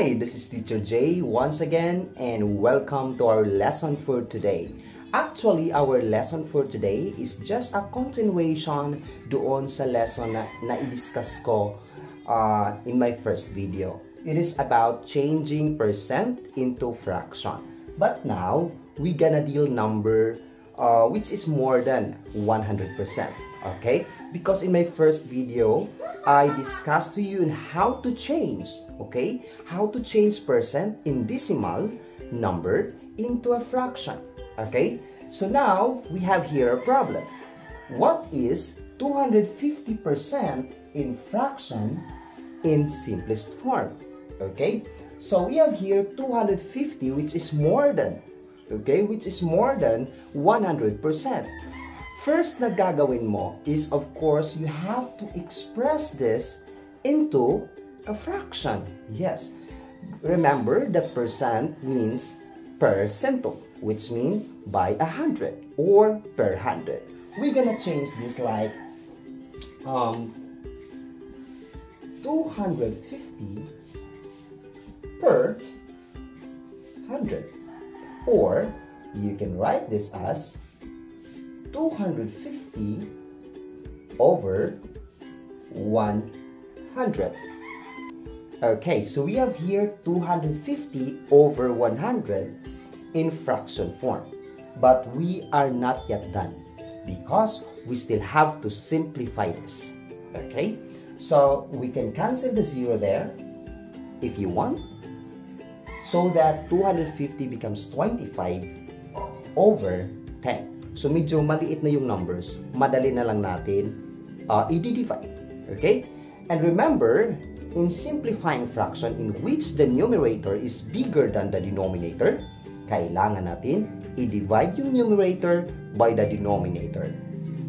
Hi, this is Teacher Jay once again and welcome to our lesson for today. Actually, our lesson for today is just a continuation doon sa lesson na i-discuss ko in my first video. It is about changing percent into fraction. But now, we gonna deal number which is more than 100%. Okay? Because in my first video, I discussed to you on how to change, okay? How to change percent in decimal number into a fraction, okay? So now, we have here a problem. What is 250% in fraction in simplest form? Okay? So we have here 250 which is more than, okay? Which is more than 100%. First na gagawin mo is, of course, you have to express this into a fraction. Yes. Remember that percent means per centum, which means by 100 or per 100. We're gonna change this like 250 per 100. Or you can write this as 250 over 100. Okay, so we have here 250 over 100 in fraction form. But we are not yet done because we still have to simplify this. Okay, so we can cancel the 0 there if you want, so that 250 becomes 25 over 10. So, medyo maliit na yung numbers. Madali na lang natin i-divide. Okay? And remember, in simplifying fraction in which the numerator is bigger than the denominator, kailangan natin i-divide yung numerator by the denominator.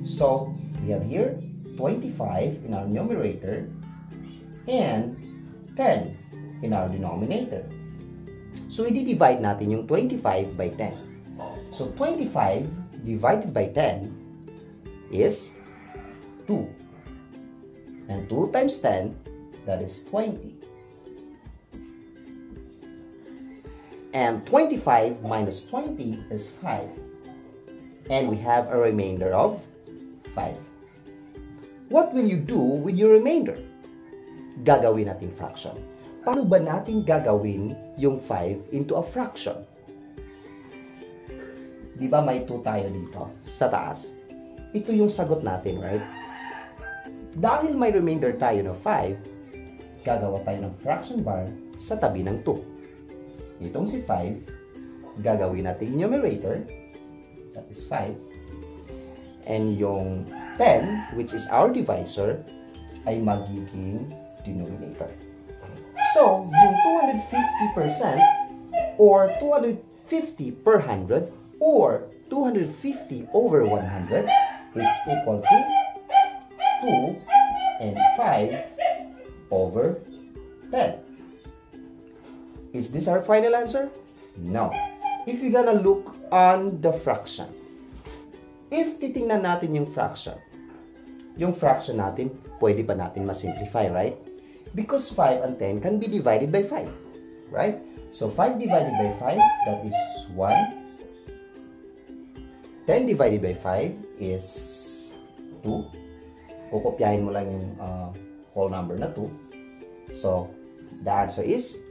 So, we have here 25 in our numerator and 10 in our denominator. So, i-divide natin yung 25 by 10. So, 25 divided by 10 is 2. And 2 times 10, that is 20. And 25 minus 20 is 5. And we have a remainder of 5. What will you do with your remainder? Gagawin natin fraction. Paano ba natin gagawin yung 5 into a fraction? Di ba may 2 tayo dito sa taas? Ito yung sagot natin, right? Dahil may remainder tayo ng 5, gagawa tayo ng fraction bar sa tabi ng 2. Itong si 5, gagawin natin yung numerator, that is 5. And yung 10, which is our divisor, ay magiging denominator. So, yung 250% or 250 per 100 or 250 over 100 is equal to 2 and 5 over 10. Is this our final answer? No. If you're gonna look on the fraction, if titingnan natin yung fraction natin, pwede pa natin masimplify, right? Because 5 and 10 can be divided by 5, right? So 5 divided by 5, that is 1. 10 divided by 5 is 2. Kukopyahin mo lang yung whole number na 2. So, the answer is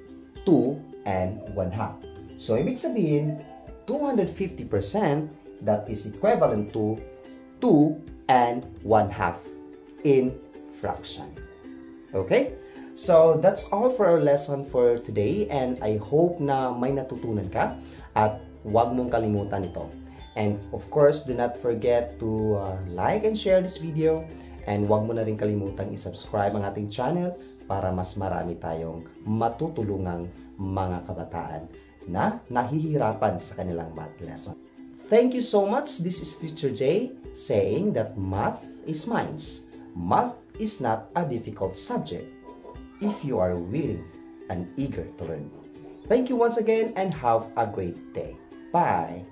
2 and 1/2. So, ibig sabihin, 250%, that is equivalent to 2 and 1/2 in fraction. Okay? So, that's all for our lesson for today and I hope na may natutunan ka at huwag mong kalimutan ito. And of course, do not forget to like and share this video. And huwag mo na rin kalimutang i-subscribe ang ating channel para mas marami tayong matutulungang mga kabataan na nahihirapan sa kanilang math lesson. Thank you so much. This is Teacher Jay saying that math is minds. Math is not a difficult subject if you are willing and eager to learn. Thank you once again and have a great day. Bye!